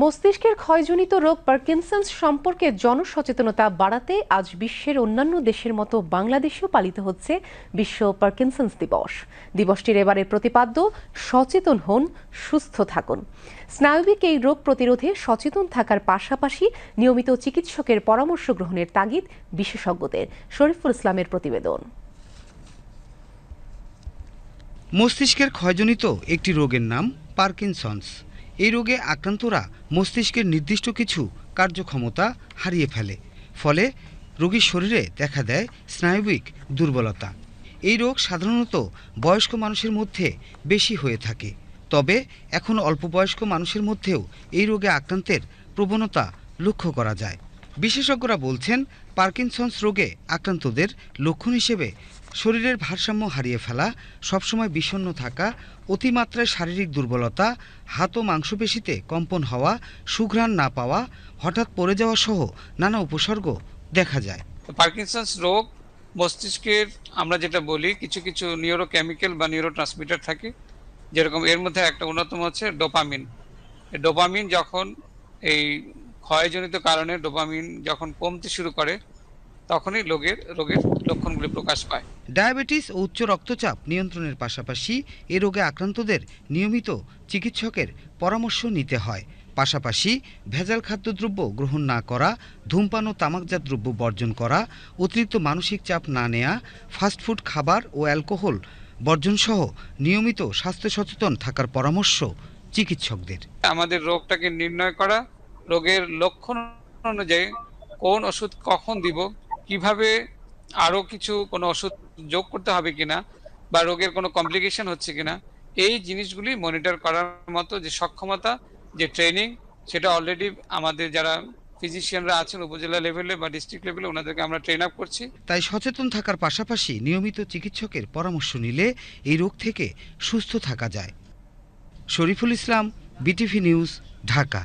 মস্তিষ্কের ক্ষয়জনিত রোগ পার্কিনসন্স সম্পর্কে জনসচেতনতা বাড়াতে আজ বিশ্বের অন্যান্য দেশের মতো বাংলাদেশেও পালিত হচ্ছে বিশ্ব পার্কিনসন্স দিবস। দিবসটির এবারের প্রতিপাদ্য সচেতন হন, সুস্থ থাকুন। স্নায়বিক এই রোগ প্রতিরোধে সচেতন থাকার পাশাপাশি নিয়মিত চিকিৎসকের পরামর্শ গ্রহণের তাগিদ বিশেষজ্ঞদের। শরীফুল ইসলামের প্রতিবেদন। মস্তিষ্কের ক্ষয়জনিত একটি রোগের নাম পার্কিনসন্স। এই রোগে আক্রান্তরা মস্তিষ্কের নির্দিষ্ট কিছু কার্যক্ষমতা হারিয়ে ফেলে, ফলে রোগীর শরীরে দেখা দেয় স্নায়বিক দুর্বলতা। এই রোগ সাধারণত বয়স্ক মানুষের মধ্যে বেশি হয়ে থাকে, তবে এখন অল্প বয়স্ক মানুষের মধ্যেও এই রোগে আক্রান্তের প্রবণতা লক্ষ্য করা যায়। বিশেষজ্ঞরা বলছেন, পার্কিনসন্স রোগে আক্রান্তদের লক্ষণ হিসেবে শরীরের ভারসাম্য হারিয়ে ফেলা, সবসময় বিষণ্ণ থাকা, অতিমাত্রায় শারীরিক দুর্বলতা, হাত ও মাংসপেশিতে কম্পন হওয়া, সুঘ্রাণ না পাওয়া, হঠাৎ পড়ে যাওয়া সহ নানা উপসর্গ দেখা যায়। পার্কিনসন্স রোগ মস্তিষ্কের আমরা যেটা বলি কিছু কিছু নিউরোকেমিক্যাল বা নিউরোট্রান্সমিটার থাকে, যেরকম এর মধ্যে একটা অন্যতম হচ্ছে ডোপামিন। এই ডোপামিন যখন এই ক্ষয়জনিত কারণে ডোপামিন যখন কমতে শুরু করে তখনই রোগের লক্ষণগুলি প্রকাশ পায়। ডায়াবেটিস ও উচ্চ রক্তচাপ নিয়ন্ত্রণের পাশাপাশি এ রোগে আক্রান্তদের নিয়মিত চিকিৎসকের পরামর্শ নিতে হয়। পাশাপাশি ভেজাল খাদ্যদ্রব্য গ্রহণ না করা, ধূমপান ও তামাকজাত দ্রব্য বর্জন করা, অতিরিক্ত মানসিক চাপ না নেওয়া, ফাস্টফুড খাবার ও অ্যালকোহল বর্জনসহ নিয়মিত স্বাস্থ্য সচেতন থাকার পরামর্শ চিকিৎসকদের। আমাদের রোগটাকে নির্ণয় করা, রোগের লক্ষণ অনুযায়ী কোন ওষুধ কখন দিব, কিভাবে আরো কিছু কোনো ওষুধ যোগ করতে হবে কিনা, বা রোগের কোনো কমপ্লিকেশন হচ্ছে কিনা, এই জিনিসগুলি মনিটর করার মতো যে সক্ষমতা, যে ট্রেনিং, সেটা অলরেডি আমাদের যারা ফিজিশিয়ানরা আছেন উপজেলা লেভেলে বা ডিস্ট্রিক্ট লেভেলে ওনাদেরকে আমরা ট্রেন আপ করছি। তাই সচেতন থাকার পাশাপাশি নিয়মিত চিকিৎসকের পরামর্শ নিলে এই রোগ থেকে সুস্থ থাকা যায়। Shariful Islam, BTV news, Dhaka.